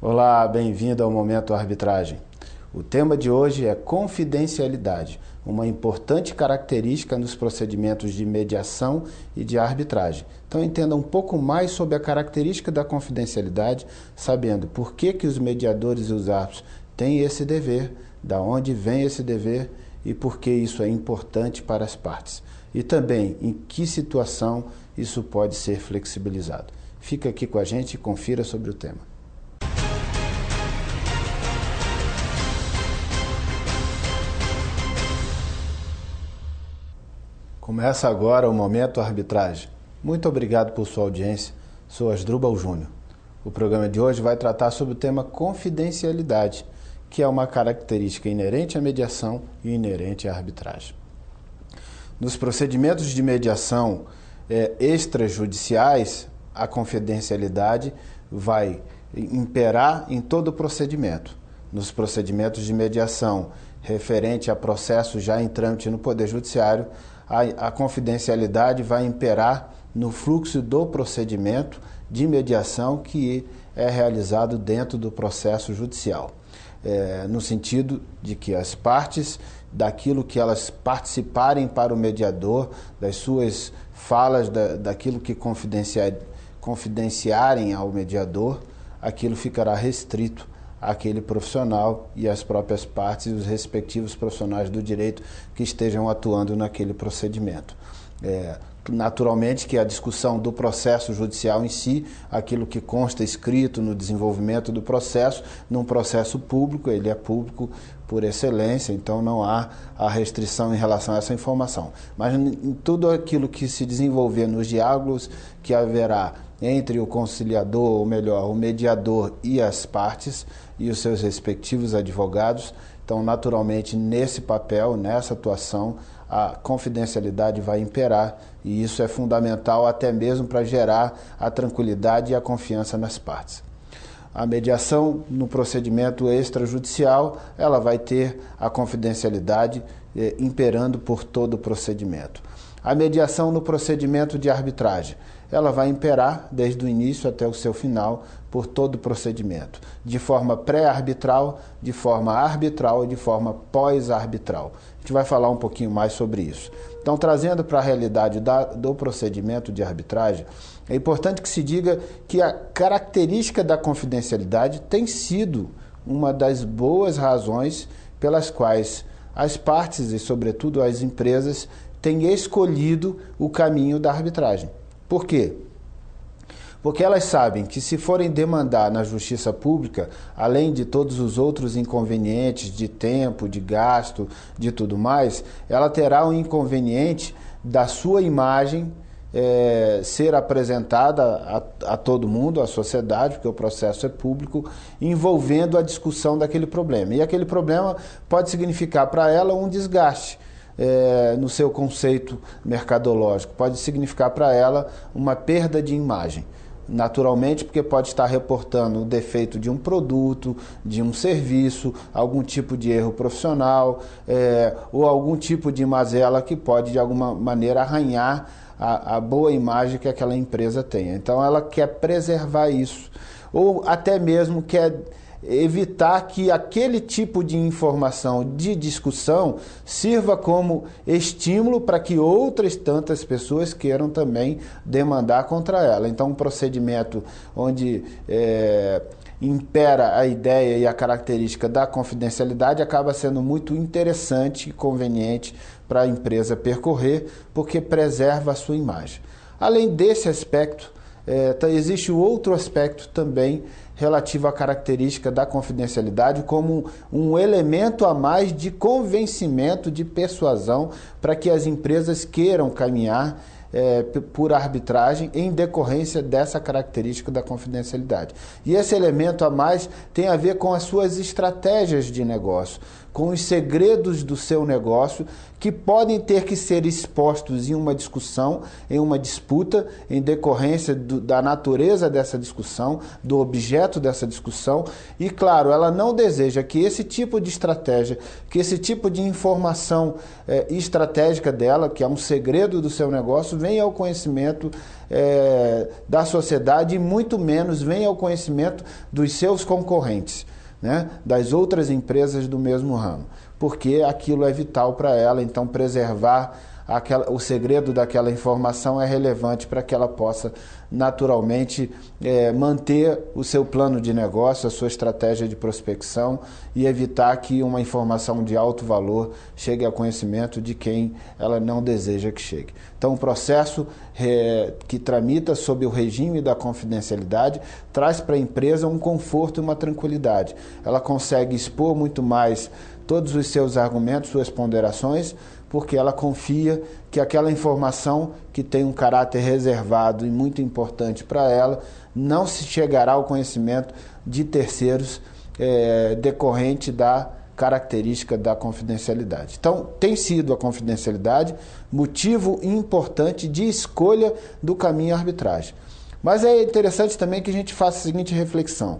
Olá, bem-vindo ao Momento Arbitragem. O tema de hoje é confidencialidade, uma importante característica nos procedimentos de mediação e de arbitragem. Então entenda um pouco mais sobre a característica da confidencialidade, sabendo por que os mediadores e os árbitros têm esse dever, da onde vem esse dever e por que isso é importante para as partes. E também em que situação isso pode ser flexibilizado. Fica aqui com a gente e confira sobre o tema. Começa agora o Momento Arbitragem. Muito obrigado por sua audiência. Sou Asdrubal Júnior. O programa de hoje vai tratar sobre o tema confidencialidade, que é uma característica inerente à mediação e inerente à arbitragem. Nos procedimentos de mediação extrajudiciais, a confidencialidade vai imperar em todo o procedimento. Nos procedimentos de mediação referente a processos já em trâmite no Poder Judiciário, a confidencialidade vai imperar no fluxo do procedimento de mediação que é realizado dentro do processo judicial. No sentido de que as partes, daquilo que elas participarem para o mediador, das suas falas, daquilo que confidenciarem ao mediador, aquilo ficará restrito àquele profissional e às próprias partes e os respectivos profissionais do direito que estejam atuando naquele procedimento. Naturalmente que a discussão do processo judicial em si, aquilo que consta escrito no desenvolvimento do processo, num processo público, ele é público por excelência, então não há a restrição em relação a essa informação. Mas em tudo aquilo que se desenvolver nos diálogos que haverá entre o conciliador, ou melhor, o mediador e as partes e os seus respectivos advogados, então naturalmente nesse papel, nessa atuação, a confidencialidade vai imperar e isso é fundamental até mesmo para gerar a tranquilidade e a confiança nas partes. A mediação no procedimento extrajudicial, ela vai ter a confidencialidade imperando por todo o procedimento. A mediação no procedimento de arbitragem, ela vai imperar desde o início até o seu final por todo o procedimento, de forma pré-arbitral, de forma arbitral e de forma pós-arbitral. A gente vai falar um pouquinho mais sobre isso. Então, trazendo para a realidade do procedimento de arbitragem, é importante que se diga que a característica da confidencialidade tem sido uma das boas razões pelas quais as partes e, sobretudo, as empresas têm escolhido o caminho da arbitragem. Por quê? Porque elas sabem que se forem demandar na justiça pública, além de todos os outros inconvenientes de tempo, de gasto, de tudo mais, ela terá um inconveniente da sua imagem ser apresentada a todo mundo, à sociedade, porque o processo é público, envolvendo a discussão daquele problema. E aquele problema pode significar para ela um desgaste no seu conceito mercadológico, pode significar para ela uma perda de imagem. Naturalmente, porque pode estar reportando o defeito de um produto, de um serviço, algum tipo de erro profissional, ou algum tipo de mazela que pode, de alguma maneira, arranhar a boa imagem que aquela empresa tenha. Então, ela quer preservar isso, ou até mesmo quer evitar que aquele tipo de informação, de discussão, sirva como estímulo para que outras tantas pessoas queiram também demandar contra ela. Então, um procedimento onde impera a ideia e a característica da confidencialidade acaba sendo muito interessante e conveniente para a empresa percorrer, porque preserva a sua imagem. Além desse aspecto, existe outro aspecto também relativo à característica da confidencialidade como um elemento a mais de convencimento, de persuasão para que as empresas queiram caminhar por arbitragem em decorrência dessa característica da confidencialidade. E esse elemento a mais tem a ver com as suas estratégias de negócio, com os segredos do seu negócio que podem ter que ser expostos em uma discussão, em uma disputa, em decorrência da natureza dessa discussão, do objeto dessa discussão. E, claro, ela não deseja que esse tipo de estratégia, que esse tipo de informação estratégica dela, que é um segredo do seu negócio, venha ao conhecimento da sociedade e muito menos venha ao conhecimento dos seus concorrentes, né? Das outras empresas do mesmo ramo, porque aquilo é vital para ela. Então, preservar o segredo daquela informação é relevante para que ela possa naturalmente manter o seu plano de negócio, a sua estratégia de prospecção e evitar que uma informação de alto valor chegue ao conhecimento de quem ela não deseja que chegue. Então, o processo que tramita sob o regime da confidencialidade traz para a empresa um conforto e uma tranquilidade. Ela consegue expor muito mais todos os seus argumentos, suas ponderações, porque ela confia que aquela informação que tem um caráter reservado e muito importante para ela não se chegará ao conhecimento de terceiros decorrente da característica da confidencialidade. Então, tem sido a confidencialidade motivo importante de escolha do caminho arbitragem. Mas é interessante também que a gente faça a seguinte reflexão.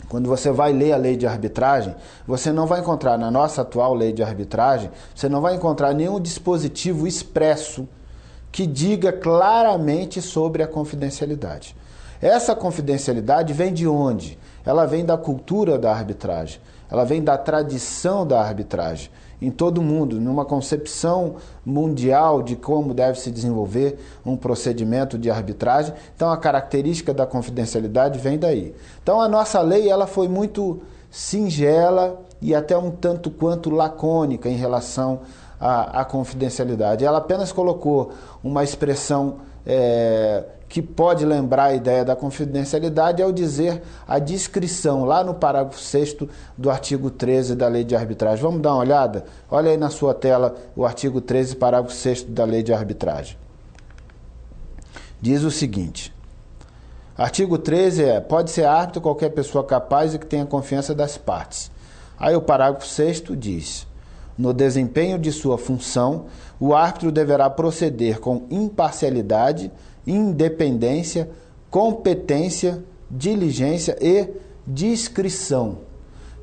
Quando você vai ler a lei de arbitragem, você não vai encontrar, na nossa atual lei de arbitragem, você não vai encontrar nenhum dispositivo expresso que diga claramente sobre a confidencialidade. Essa confidencialidade vem de onde? Ela vem da cultura da arbitragem, ela vem da tradição da arbitragem. Em todo o mundo, numa concepção mundial de como deve se desenvolver um procedimento de arbitragem. Então, a característica da confidencialidade vem daí. Então, a nossa lei ela foi muito singela e até um tanto quanto lacônica em relação à confidencialidade. Ela apenas colocou uma expressão que pode lembrar a ideia da confidencialidade ao dizer a descrição lá no parágrafo 6º do artigo 13 da Lei de Arbitragem. Vamos dar uma olhada? Olha aí na sua tela o artigo 13, parágrafo 6º da Lei de Arbitragem. Diz o seguinte: artigo 13 pode ser árbitro qualquer pessoa capaz e que tenha confiança das partes. Aí o parágrafo 6º diz: no desempenho de sua função, o árbitro deverá proceder com imparcialidade, independência, competência, diligência e discrição.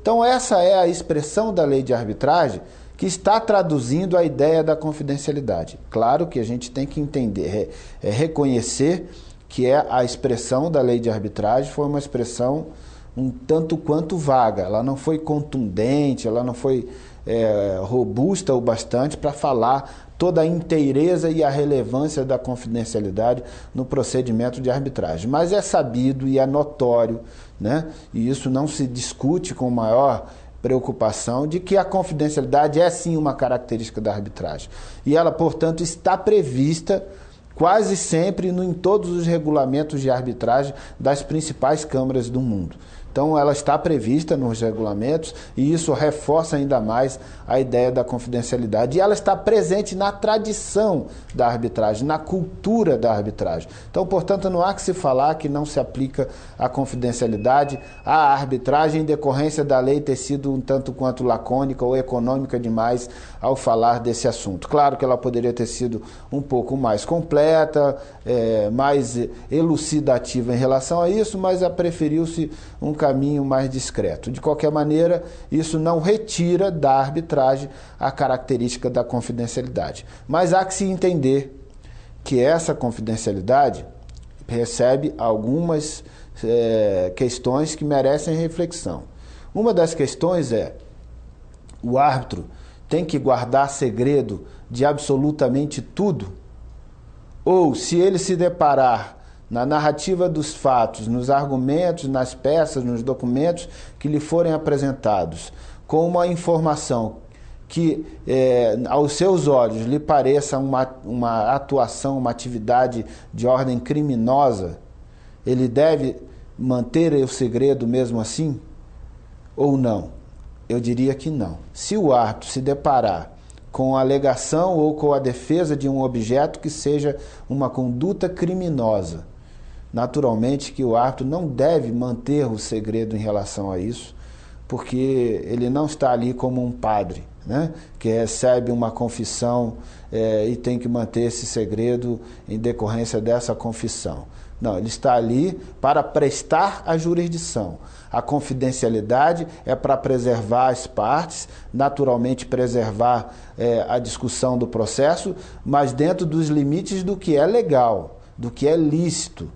Então, essa é a expressão da lei de arbitragem que está traduzindo a ideia da confidencialidade. Claro que a gente tem que entender, reconhecer que a expressão da lei de arbitragem foi uma expressão um tanto quanto vaga. Ela não foi contundente, ela não foi robusta o bastante para falar toda a inteireza e a relevância da confidencialidade no procedimento de arbitragem. Mas é sabido e é notório, né? E isso não se discute com maior preocupação, de que a confidencialidade é sim uma característica da arbitragem. E ela, portanto, está prevista quase sempre em todos os regulamentos de arbitragem das principais câmaras do mundo. Então, ela está prevista nos regulamentos e isso reforça ainda mais a ideia da confidencialidade. E ela está presente na tradição da arbitragem, na cultura da arbitragem. Então, portanto, não há que se falar que não se aplica a confidencialidade à arbitragem em decorrência da lei ter sido um tanto quanto lacônica ou econômica demais ao falar desse assunto. Claro que ela poderia ter sido um pouco mais completa, mais elucidativa em relação a isso, mas preferiu-se um caminho mais discreto. De qualquer maneira, isso não retira da arbitragem a característica da confidencialidade. Mas há que se entender que essa confidencialidade recebe algumas questões que merecem reflexão. Uma das questões é: o árbitro tem que guardar segredo de absolutamente tudo? Ou, se ele se deparar na narrativa dos fatos, nos argumentos, nas peças, nos documentos que lhe forem apresentados, com uma informação que, aos seus olhos, lhe pareça uma atuação, uma atividade de ordem criminosa, ele deve manter o segredo mesmo assim? Ou não? Eu diria que não. Se o árbitro se deparar com a alegação ou com a defesa de um objeto que seja uma conduta criminosa, naturalmente que o árbitro não deve manter o segredo em relação a isso, porque ele não está ali como um padre, né, que recebe uma confissão e tem que manter esse segredo em decorrência dessa confissão. Não, ele está ali para prestar a jurisdição. A confidencialidade é para preservar as partes, naturalmente preservar a discussão do processo, mas dentro dos limites do que é legal, do que é lícito.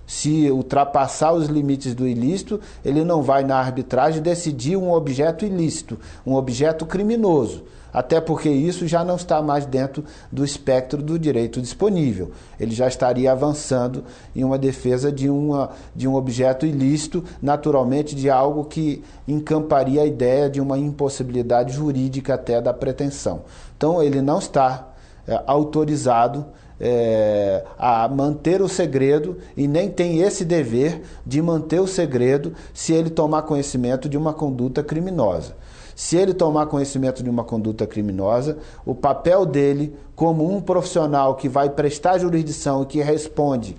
Se ultrapassar os limites do ilícito, ele não vai na arbitragem decidir um objeto ilícito, um objeto criminoso. Até porque isso já não está mais dentro do espectro do direito disponível. Ele já estaria avançando em uma defesa de um objeto ilícito, naturalmente de algo que encamparia a ideia de uma impossibilidade jurídica até da pretensão. Então ele não está autorizado a manter o segredo e nem tem esse dever de manter o segredo se ele tomar conhecimento de uma conduta criminosa. Se ele tomar conhecimento de uma conduta criminosa, o papel dele como um profissional que vai prestar jurisdição e que responde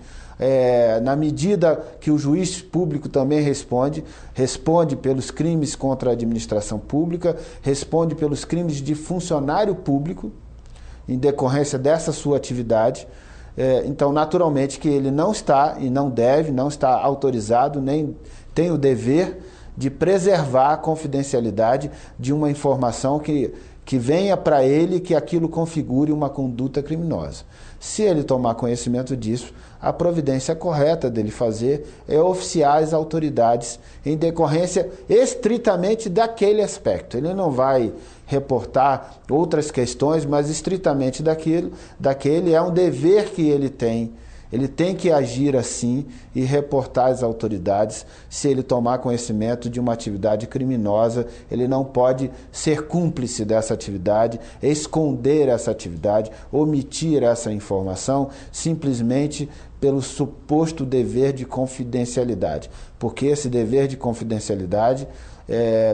na medida que o juiz público também responde pelos crimes contra a administração pública, responde pelos crimes de funcionário público, em decorrência dessa sua atividade. Então, naturalmente, que ele não está e não deve, não está autorizado, nem tem o dever de preservar a confidencialidade de uma informação que venha para ele que aquilo configure uma conduta criminosa. Se ele tomar conhecimento disso, a providência correta dele fazer é oficiar as autoridades em decorrência estritamente daquele aspecto. Ele não vai reportar outras questões, mas estritamente daquele é um dever que ele tem. Ele tem que agir assim e reportar às autoridades. Se ele tomar conhecimento de uma atividade criminosa, ele não pode ser cúmplice dessa atividade, esconder essa atividade, omitir essa informação, simplesmente pelo suposto dever de confidencialidade. Porque esse dever de confidencialidade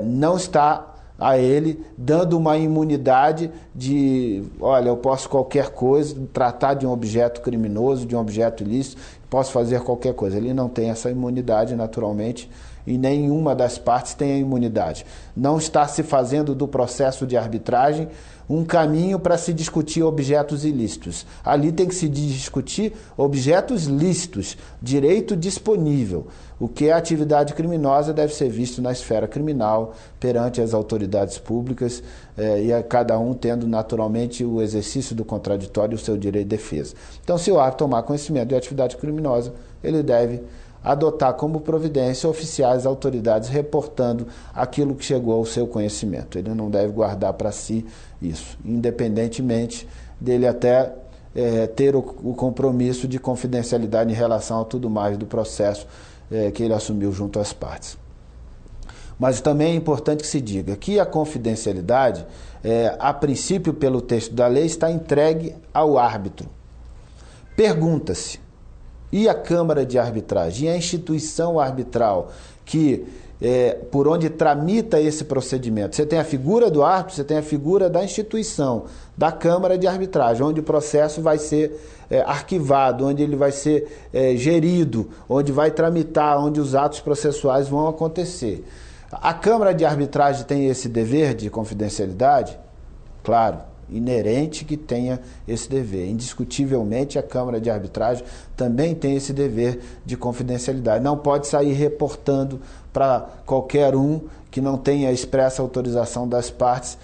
não está a ele dando uma imunidade de, olha, eu posso qualquer coisa, tratar de um objeto criminoso, de um objeto ilícito, posso fazer qualquer coisa. Ele não tem essa imunidade, naturalmente, e nenhuma das partes tem a imunidade. Não está se fazendo do processo de arbitragem um caminho para se discutir objetos ilícitos. Ali tem que se discutir objetos lícitos, direito disponível. O que é atividade criminosa deve ser visto na esfera criminal, perante as autoridades públicas, e a cada um tendo naturalmente o exercício do contraditório e o seu direito de defesa. Então, se o árbitro tomar conhecimento de atividade criminosa, ele deve adotar como providência oficiais autoridades reportando aquilo que chegou ao seu conhecimento. Ele não deve guardar para si isso, independentemente dele até ter o compromisso de confidencialidade em relação a tudo mais do processo que ele assumiu junto às partes. Mas também é importante que se diga que a confidencialidade, a princípio pelo texto da lei, está entregue ao árbitro. Pergunta-se, e a Câmara de Arbitragem, e a instituição arbitral que por onde tramita esse procedimento? Você tem a figura do árbitro, você tem a figura da instituição, da Câmara de Arbitragem, onde o processo vai ser arquivado, onde ele vai ser gerido, onde vai tramitar, onde os atos processuais vão acontecer. A Câmara de Arbitragem tem esse dever de confidencialidade? Claro, inerente que tenha esse dever. Indiscutivelmente, a Câmara de Arbitragem também tem esse dever de confidencialidade. Não pode sair reportando para qualquer um que não tenha expressa autorização das partes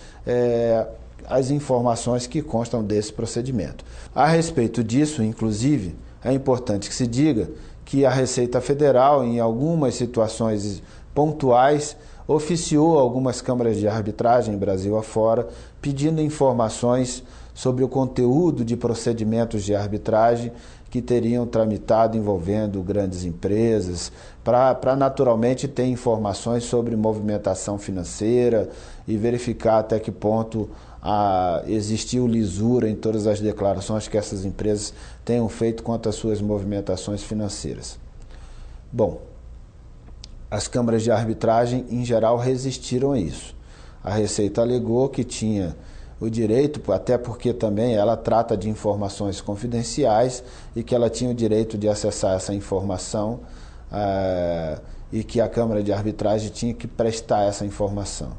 as informações que constam desse procedimento. A respeito disso, inclusive, é importante que se diga que a Receita Federal, em algumas situações pontuais, oficiou algumas câmaras de arbitragem, Brasil afora, pedindo informações sobre o conteúdo de procedimentos de arbitragem que teriam tramitado envolvendo grandes empresas, para naturalmente ter informações sobre movimentação financeira e verificar até que ponto existiu lisura em todas as declarações que essas empresas tenham feito quanto às suas movimentações financeiras. Bom, as câmaras de arbitragem, em geral, resistiram a isso. A Receita alegou que tinha o direito, até porque também ela trata de informações confidenciais e que ela tinha o direito de acessar essa informação e que a Câmara de Arbitragem tinha que prestar essa informação.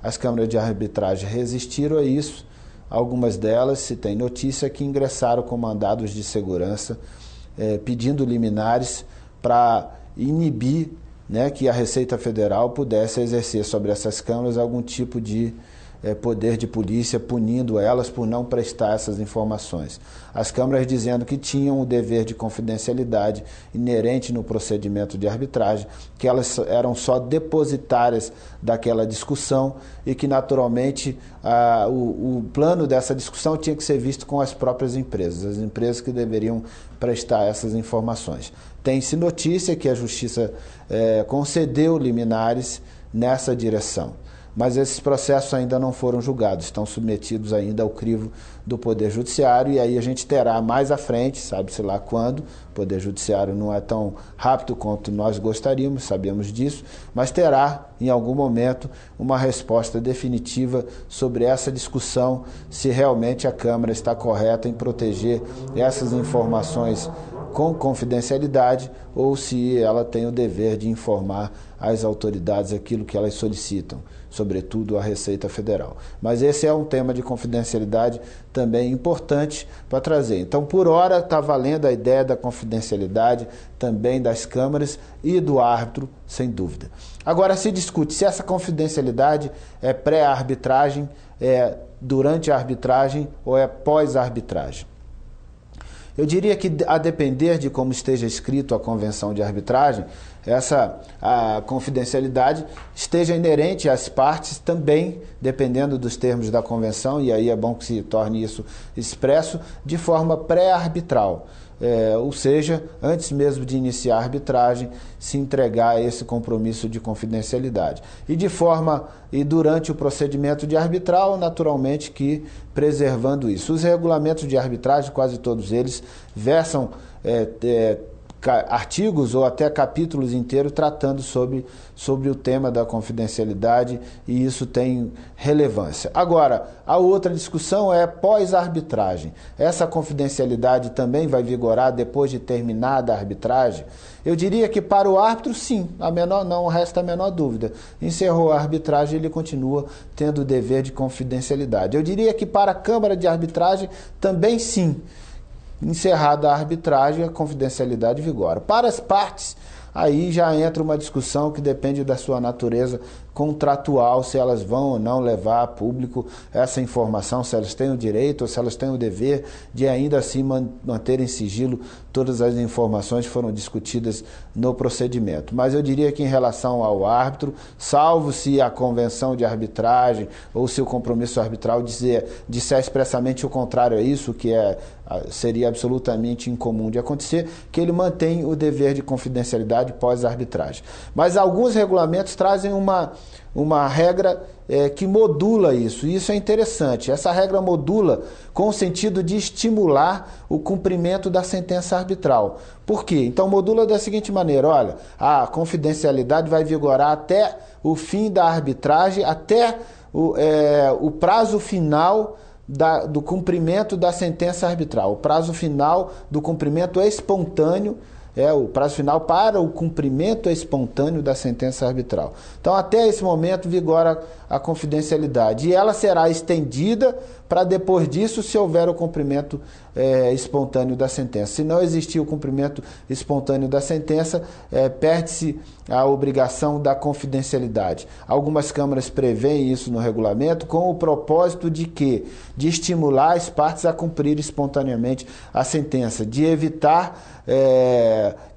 As câmaras de arbitragem resistiram a isso. Algumas delas, se tem notícia, que ingressaram com mandados de segurança, pedindo liminares para inibir, né, que a Receita Federal pudesse exercer sobre essas câmaras algum tipo de poder de polícia, punindo elas por não prestar essas informações. As câmaras dizendo que tinham o dever de confidencialidade inerente no procedimento de arbitragem, que elas eram só depositárias daquela discussão e que, naturalmente, o plano dessa discussão tinha que ser visto com as próprias empresas, as empresas que deveriam prestar essas informações. Tem-se notícia que a Justiça concedeu liminares nessa direção, mas esses processos ainda não foram julgados, estão submetidos ainda ao crivo do Poder Judiciário, e aí a gente terá mais à frente, sabe-se lá quando, o Poder Judiciário não é tão rápido quanto nós gostaríamos, sabemos disso, mas terá em algum momento uma resposta definitiva sobre essa discussão, se realmente a Câmara está correta em proteger essas informações com confidencialidade ou se ela tem o dever de informar às autoridades aquilo que elas solicitam, sobretudo a Receita Federal. Mas esse é um tema de confidencialidade também importante para trazer. Então, por hora, está valendo a ideia da confidencialidade também das câmaras e do árbitro, sem dúvida. Agora, se discute se essa confidencialidade é pré-arbitragem, é durante a arbitragem ou é pós-arbitragem. Eu diria que, a depender de como esteja escrito a convenção de arbitragem, a confidencialidade esteja inerente às partes também, dependendo dos termos da convenção, e aí é bom que se torne isso expresso, de forma pré-arbitral. Ou seja, antes mesmo de iniciar a arbitragem, se entregar a esse compromisso de confidencialidade. E durante o procedimento de arbitral, naturalmente que preservando isso. Os regulamentos de arbitragem, quase todos eles, versam artigos ou até capítulos inteiros tratando sobre o tema da confidencialidade, e isso tem relevância. Agora, a outra discussão é pós-arbitragem. Essa confidencialidade também vai vigorar depois de terminada a arbitragem? Eu diria que para o árbitro, sim, não resta a menor dúvida. Encerrou a arbitragem, ele continua tendo o dever de confidencialidade. Eu diria que para a Câmara de Arbitragem também sim. Encerrada a arbitragem, a confidencialidade vigora. Para as partes, aí já entra uma discussão que depende da sua natureza contratual, se elas vão ou não levar a público essa informação, se elas têm o direito ou se elas têm o dever de ainda assim manter em sigilo todas as informações que foram discutidas no procedimento. Mas eu diria que em relação ao árbitro, salvo se a convenção de arbitragem ou se o compromisso arbitral disser expressamente o contrário a isso, que seria absolutamente incomum de acontecer, que ele mantém o dever de confidencialidade pós-arbitragem. Mas alguns regulamentos trazem uma regra que modula isso, e isso é interessante. Essa regra modula com o sentido de estimular o cumprimento da sentença arbitral. Por quê? Então modula da seguinte maneira: olha, a confidencialidade vai vigorar até o fim da arbitragem, até o prazo final do cumprimento da sentença arbitral, o prazo final do cumprimento espontâneo, o prazo final para o cumprimento espontâneo da sentença arbitral. Então, até esse momento, vigora a confidencialidade. E ela será estendida para depois disso, se houver o cumprimento espontâneo da sentença. Se não existir o cumprimento espontâneo da sentença, perde-se a obrigação da confidencialidade. Algumas câmaras prevêem isso no regulamento com o propósito de quê? De estimular as partes a cumprir espontaneamente a sentença, de evitar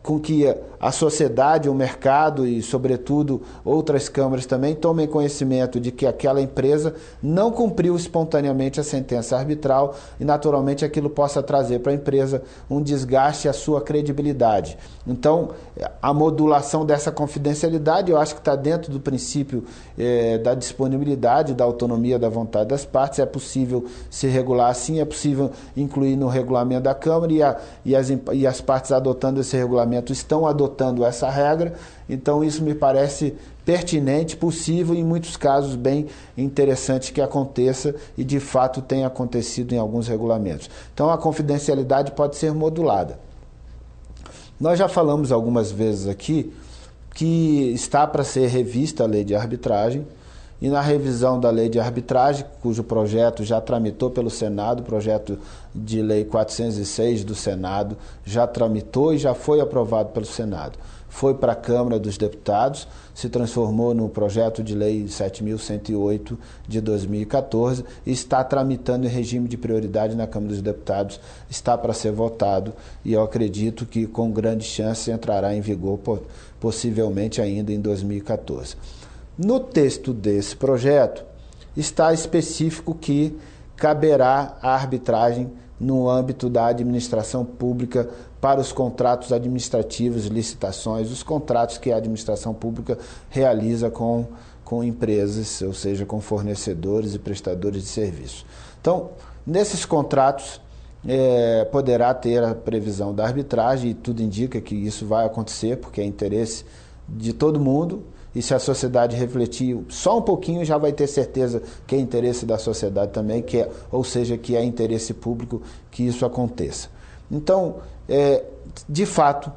com que a sociedade, o mercado e, sobretudo, outras câmaras também tomem conhecimento de que aquela empresa não cumpriu espontaneamente a sentença arbitral e, naturalmente, aquilo possa trazer para a empresa um desgaste à sua credibilidade. Então, a modulação dessa confidencialidade, eu acho que está dentro do princípio da disponibilidade, da autonomia da vontade das partes. É possível se regular assim, é possível incluir no regulamento da Câmara, e as partes adotando esse regulamento estão adotando essa regra. Então isso me parece pertinente, possível e em muitos casos bem interessante que aconteça, e de fato tem acontecido em alguns regulamentos. Então a confidencialidade pode ser modulada. Nós já falamos algumas vezes aqui que está para ser revista a lei de arbitragem, e na revisão da lei de arbitragem, cujo projeto já tramitou pelo Senado, o projeto de lei 406 do Senado já tramitou e já foi aprovado pelo Senado. Foi para a Câmara dos Deputados, se transformou no projeto de lei 7.108 de 2014 e está tramitando em regime de prioridade na Câmara dos Deputados, está para ser votado e eu acredito que com grande chance entrará em vigor possivelmente ainda em 2014. No texto desse projeto está específico que caberá a arbitragem no âmbito da administração pública para os contratos administrativos, licitações, os contratos que a administração pública realiza com empresas, ou seja, com fornecedores e prestadores de serviço. Então, nesses contratos poderá ter a previsão da arbitragem e tudo indica que isso vai acontecer porque é interesse de todo mundo. E se a sociedade refletir só um pouquinho, já vai ter certeza que é interesse da sociedade também, ou seja, que é interesse público que isso aconteça. Então, de fato,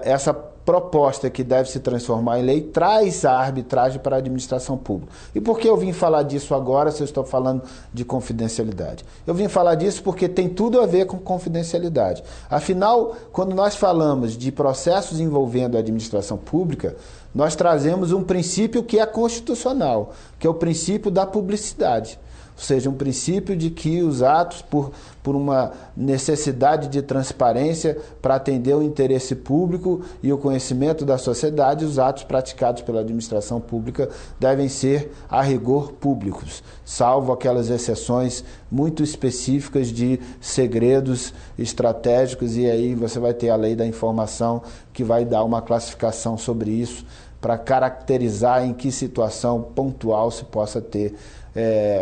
essa proposta que deve se transformar em lei traz a arbitragem para a administração pública. E por que eu vim falar disso agora se eu estou falando de confidencialidade? Eu vim falar disso porque tem tudo a ver com confidencialidade. Afinal, quando nós falamos de processos envolvendo a administração pública, nós trazemos um princípio que é constitucional, que é o princípio da publicidade. Ou seja, um princípio de que os atos, por uma necessidade de transparência para atender o interesse público e o conhecimento da sociedade, os atos praticados pela administração pública devem ser, a rigor, públicos, salvo aquelas exceções muito específicas de segredos estratégicos, e aí você vai ter a lei da informação que vai dar uma classificação sobre isso para caracterizar em que situação pontual se possa ter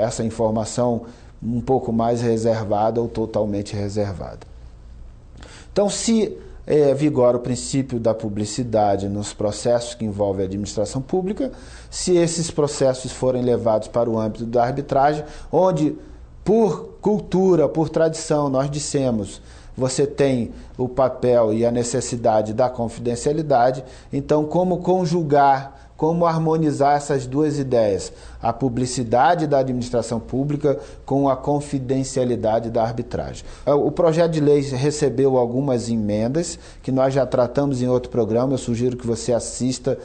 essa informação um pouco mais reservada ou totalmente reservada. Então, se vigora o princípio da publicidade nos processos que envolvem a administração pública, se esses processos forem levados para o âmbito da arbitragem, onde, por cultura, por tradição, nós dissemos, você tem o papel e a necessidade da confidencialidade, então como conjugar, como harmonizar essas duas ideias, a publicidade da administração pública com a confidencialidade da arbitragem. O projeto de lei recebeu algumas emendas, que nós já tratamos em outro programa, eu sugiro que você assista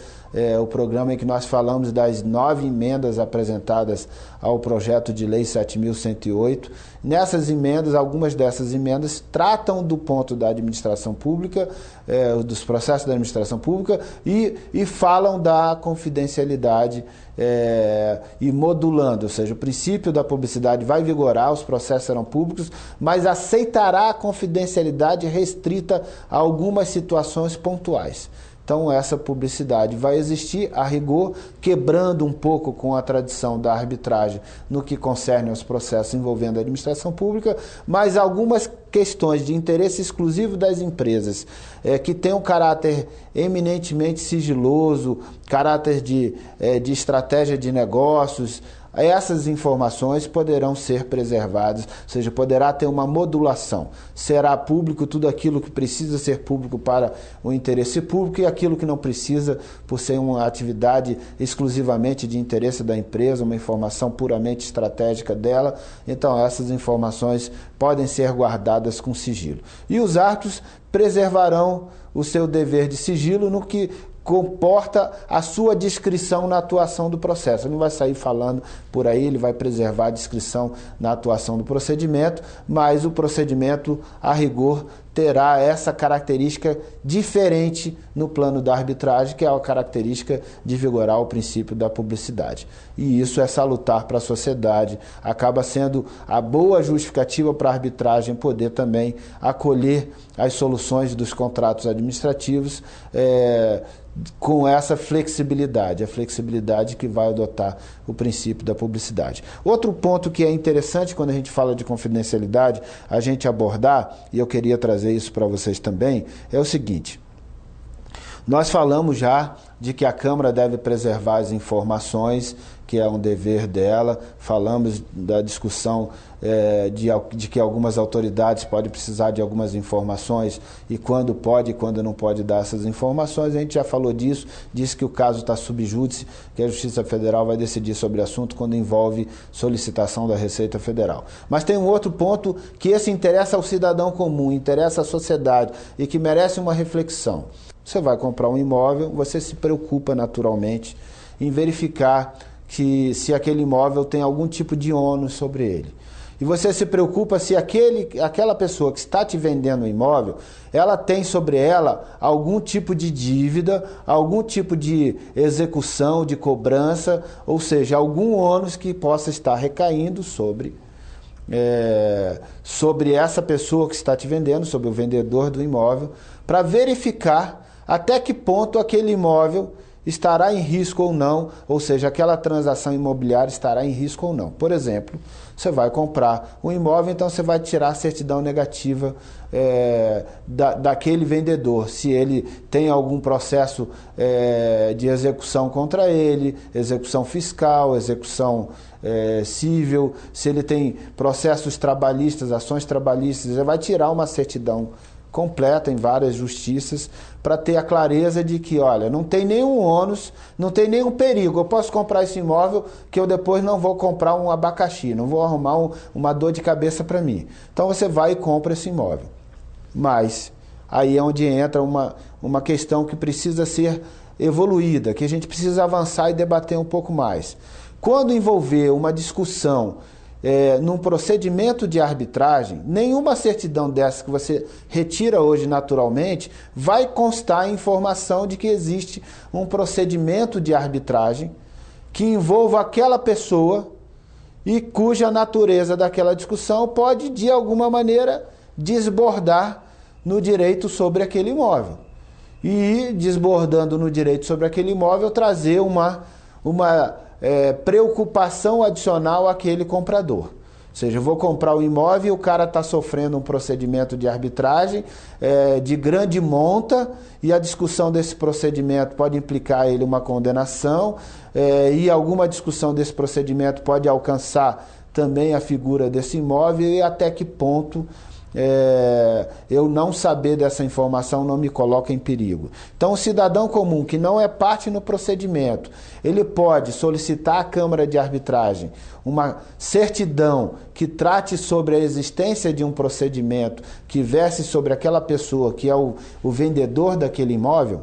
o programa em que nós falamos das 9 emendas apresentadas ao projeto de lei 7.108. Nessas emendas, algumas dessas emendas tratam do ponto da administração pública, dos processos da administração pública e falam da confidencialidade e modulando, ou seja, o princípio da publicidade vai vigorar, os processos serão públicos, mas aceitará a confidencialidade restrita a algumas situações pontuais. Então, essa publicidade vai existir, a rigor, quebrando um pouco com a tradição da arbitragem no que concerne aos processos envolvendo a administração pública, mas algumas questões de interesse exclusivo das empresas, que têm um caráter eminentemente sigiloso, caráter de estratégia de negócios, essas informações poderão ser preservadas, ou seja, poderá ter uma modulação. Será público tudo aquilo que precisa ser público para o interesse público e aquilo que não precisa, por ser uma atividade exclusivamente de interesse da empresa, uma informação puramente estratégica dela. Então, essas informações podem ser guardadas com sigilo. E os árbitros preservarão o seu dever de sigilo no que comporta a sua discrição na atuação do processo. Ele não vai sair falando por aí, ele vai preservar a discrição na atuação do procedimento, mas o procedimento, a rigor, terá essa característica diferente no plano da arbitragem, que é a característica de vigorar o princípio da publicidade. E isso é salutar para a sociedade, acaba sendo a boa justificativa para a arbitragem poder também acolher as soluções dos contratos administrativos com essa flexibilidade, a flexibilidade que vai adotar o princípio da publicidade. Outro ponto que é interessante quando a gente fala de confidencialidade, a gente abordar, e eu queria trazer isso para vocês também, é o seguinte: Nós falamos já de que a Câmara deve preservar as informações, que é um dever dela. Falamos da discussão de que algumas autoridades podem precisar de algumas informações e quando pode e quando não pode dar essas informações. A gente já falou disso, disse que o caso está sub júdice, que a Justiça Federal vai decidir sobre o assunto quando envolve solicitação da Receita Federal. Mas tem um outro ponto que esse interessa ao cidadão comum, interessa à sociedade e que merece uma reflexão. Você vai comprar um imóvel, você se preocupa naturalmente em verificar que se aquele imóvel tem algum tipo de ônus sobre ele. E você se preocupa se aquela pessoa que está te vendendo o imóvel, ela tem sobre ela algum tipo de dívida, algum tipo de execução, de cobrança, ou seja, algum ônus que possa estar recaindo sobre essa pessoa que está te vendendo, sobre o vendedor do imóvel, para verificar até que ponto aquele imóvel estará em risco ou seja, aquela transação imobiliária estará em risco ou não. Por exemplo, você vai comprar um imóvel, então você vai tirar a certidão negativa daquele vendedor, se ele tem algum processo de execução contra ele, execução fiscal, execução civil, se ele tem processos trabalhistas, ações trabalhistas, você vai tirar uma certidão completa em várias justiças para ter a clareza de que, olha, não tem nenhum ônus, não tem nenhum perigo. Eu posso comprar esse imóvel que eu depois não vou comprar um abacaxi, não vou arrumar uma dor de cabeça para mim. Então você vai e compra esse imóvel. Mas aí é onde entra uma questão que precisa ser evoluída, que a gente precisa avançar e debater um pouco mais. Quando envolver uma discussão num procedimento de arbitragem, nenhuma certidão dessa que você retira hoje naturalmente vai constar a informação de que existe um procedimento de arbitragem que envolva aquela pessoa e cuja natureza daquela discussão pode, de alguma maneira, desbordar no direito sobre aquele imóvel. E, desbordando no direito sobre aquele imóvel, trazer uma preocupação adicional àquele comprador. Ou seja, eu vou comprar o imóvel e o cara está sofrendo um procedimento de arbitragem de grande monta e a discussão desse procedimento pode implicar ele uma condenação e alguma discussão desse procedimento pode alcançar também a figura desse imóvel e até que ponto eu não saber dessa informação não me coloca em perigo. Então o cidadão comum que não é parte no procedimento, ele pode solicitar à Câmara de Arbitragem uma certidão que trate sobre a existência de um procedimento que verse sobre aquela pessoa que é o vendedor daquele imóvel,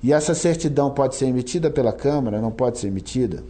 e essa certidão pode ser emitida pela Câmara, não pode ser emitida.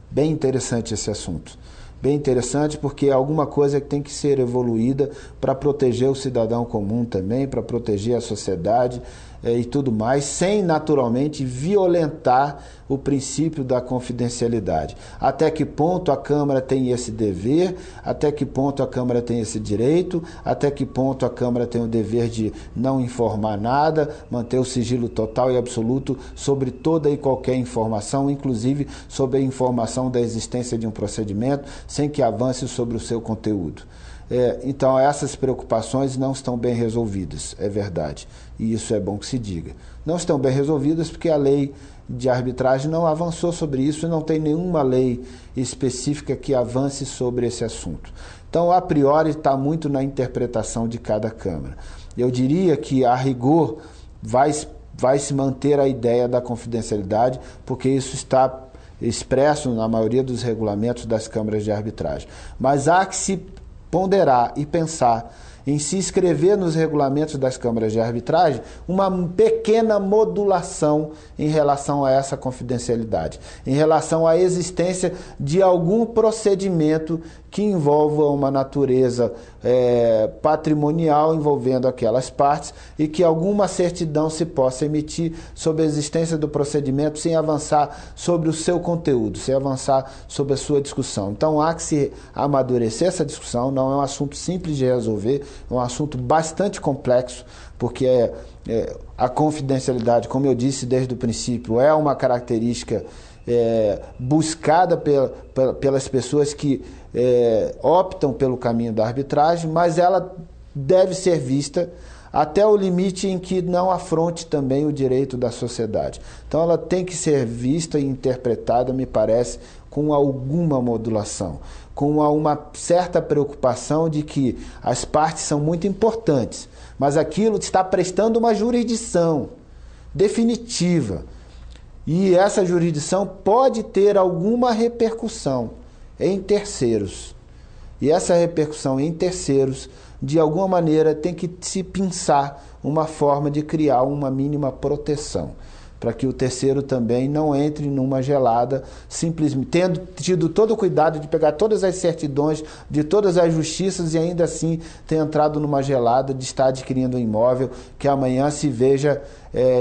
Bem interessante esse assunto. Bem interessante, porque é alguma coisa que tem que ser evoluída para proteger o cidadão comum também, para proteger a sociedade e tudo mais, sem naturalmente violentar o princípio da confidencialidade. Até que ponto a Câmara tem esse dever, até que ponto a Câmara tem esse direito, até que ponto a Câmara tem o dever de não informar nada, manter o sigilo total e absoluto sobre toda e qualquer informação, inclusive sobre a informação da existência de um procedimento, sem que avance sobre o seu conteúdo. Então essas preocupações não estão bem resolvidas, é verdade, e isso é bom que se diga. Não estão bem resolvidas porque a lei de arbitragem não avançou sobre isso e não tem nenhuma lei específica que avance sobre esse assunto. Então, a priori, está muito na interpretação de cada Câmara. Eu diria que, a rigor, vai se manter a ideia da confidencialidade, porque isso está expresso na maioria dos regulamentos das câmaras de arbitragem. Mas há que se ponderar e pensar em se inscrever nos regulamentos das câmaras de arbitragem uma pequena modulação em relação a essa confidencialidade, em relação à existência de algum procedimento que envolva uma natureza patrimonial envolvendo aquelas partes e que alguma certidão se possa emitir sobre a existência do procedimento sem avançar sobre o seu conteúdo, sem avançar sobre a sua discussão. Então há que se amadurecer essa discussão, não é um assunto simples de resolver, é um assunto bastante complexo, porque a confidencialidade, como eu disse desde o princípio, é uma característica buscada pelas pessoas que optam pelo caminho da arbitragem, mas ela deve ser vista até o limite em que não afronte também o direito da sociedade. Então ela tem que ser vista e interpretada, me parece, com alguma modulação, com uma certa preocupação de que as partes são muito importantes, mas aquilo está prestando uma jurisdição definitiva. E essa jurisdição pode ter alguma repercussão em terceiros. E essa repercussão em terceiros, de alguma maneira, tem que se pensar uma forma de criar uma mínima proteção, para que o terceiro também não entre numa gelada, simplesmente tendo tido todo o cuidado de pegar todas as certidões de todas as justiças e ainda assim ter entrado numa gelada de estar adquirindo um imóvel que amanhã se veja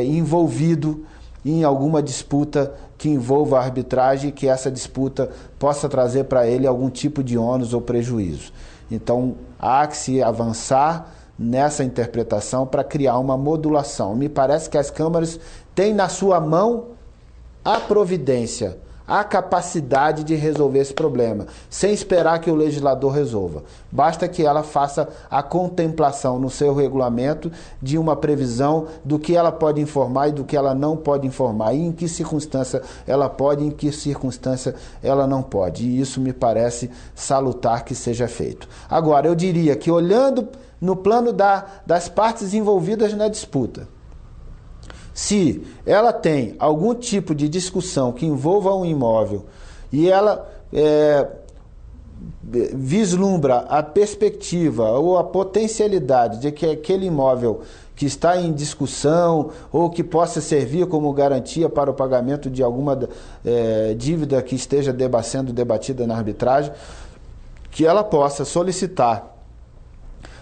envolvido em alguma disputa que envolva a arbitragem e que essa disputa possa trazer para ele algum tipo de ônus ou prejuízo. Então, há que se avançar nessa interpretação para criar uma modulação. Me parece que as câmaras têm na sua mão a providência, a capacidade de resolver esse problema, sem esperar que o legislador resolva. Basta que ela faça a contemplação no seu regulamento de uma previsão do que ela pode informar e do que ela não pode informar, e em que circunstância ela pode e em que circunstância ela não pode. E isso me parece salutar que seja feito. Agora, eu diria que olhando no plano das partes envolvidas na disputa, se ela tem algum tipo de discussão que envolva um imóvel e ela vislumbra a perspectiva ou a potencialidade de que aquele imóvel que está em discussão ou que possa servir como garantia para o pagamento de alguma dívida que esteja sendo debatida na arbitragem, que ela possa solicitar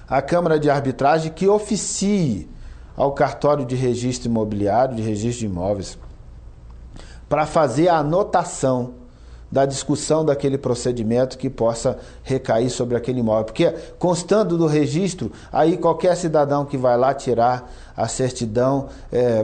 à Câmara de Arbitragem que oficie ao cartório de registro imobiliário, de registro de imóveis, para fazer a anotação da discussão daquele procedimento que possa recair sobre aquele imóvel. Porque, constando do registro, aí qualquer cidadão que vai lá tirar a certidão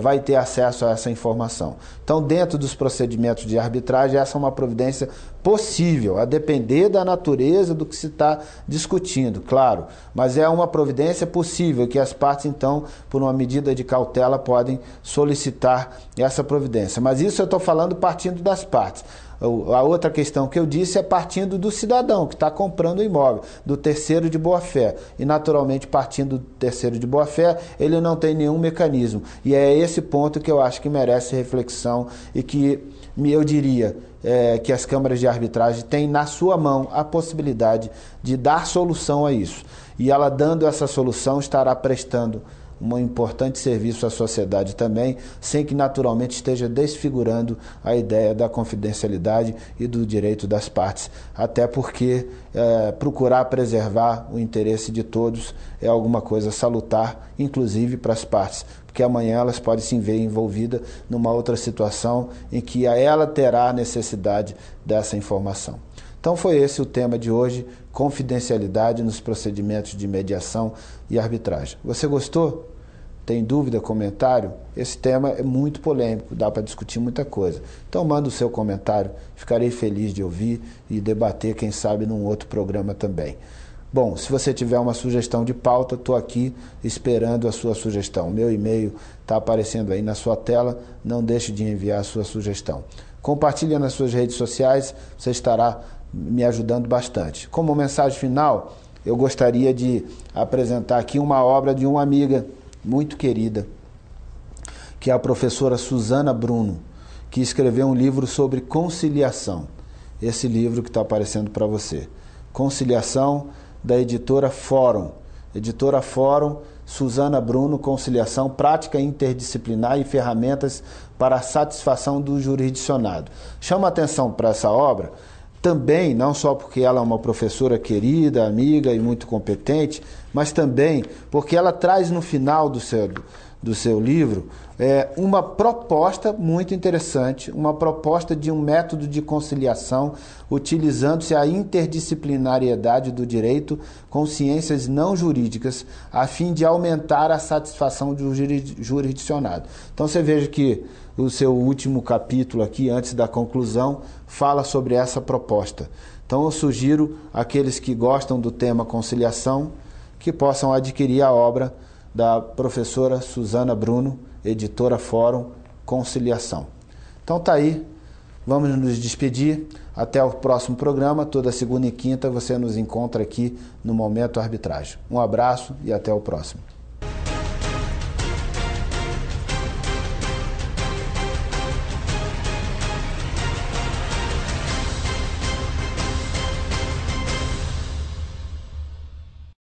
vai ter acesso a essa informação. Então, dentro dos procedimentos de arbitragem, essa é uma providência possível, a depender da natureza do que se está discutindo, claro. Mas é uma providência possível que as partes, então, por uma medida de cautela, podem solicitar essa providência. Mas isso eu estou falando partindo das partes. A outra questão que eu disse é partindo do cidadão que está comprando o imóvel, do terceiro de boa-fé. E, naturalmente, partindo do terceiro de boa-fé, ele não tem nenhum mecanismo. E é esse ponto que eu acho que merece reflexão e que eu diria que as câmaras de arbitragem têm na sua mão a possibilidade de dar solução a isso. E ela, dando essa solução, estará prestando um importante serviço à sociedade também, sem que naturalmente esteja desfigurando a ideia da confidencialidade e do direito das partes, até porque procurar preservar o interesse de todos é alguma coisa salutar, inclusive para as partes, porque amanhã elas podem se ver envolvidas numa outra situação em que ela terá necessidade dessa informação. Então foi esse o tema de hoje, confidencialidade nos procedimentos de mediação e arbitragem. Você gostou? Tem dúvida, comentário? Esse tema é muito polêmico, dá para discutir muita coisa. Então manda o seu comentário, ficarei feliz de ouvir e debater, quem sabe, num outro programa também. Bom, se você tiver uma sugestão de pauta, estou aqui esperando a sua sugestão. Meu e-mail está aparecendo aí na sua tela, não deixe de enviar a sua sugestão. Compartilhe nas suas redes sociais, você estará me ajudando bastante. Como mensagem final, eu gostaria de apresentar aqui uma obra de uma amiga muito querida, que é a professora Suzana Bruno, que escreveu um livro sobre conciliação. Esse livro que está aparecendo para você. Conciliação, da editora Fórum. Editora Fórum, Suzana Bruno, Conciliação, Prática Interdisciplinar e Ferramentas para a Satisfação do Jurisdicionado. Chama atenção para essa obra, também, não só porque ela é uma professora querida, amiga e muito competente, mas também porque ela traz no final do seu livro uma proposta muito interessante, uma proposta de um método de conciliação utilizando-se a interdisciplinariedade do direito com ciências não jurídicas, a fim de aumentar a satisfação do jurisdicionado. Então você veja que o seu último capítulo aqui, antes da conclusão, fala sobre essa proposta. Então eu sugiro àqueles que gostam do tema conciliação que possam adquirir a obra da professora Suzana Bruno, editora Fórum Conciliação. Então tá aí, vamos nos despedir. Até o próximo programa. Toda segunda e quinta você nos encontra aqui no Momento Arbitragem. Um abraço e até o próximo.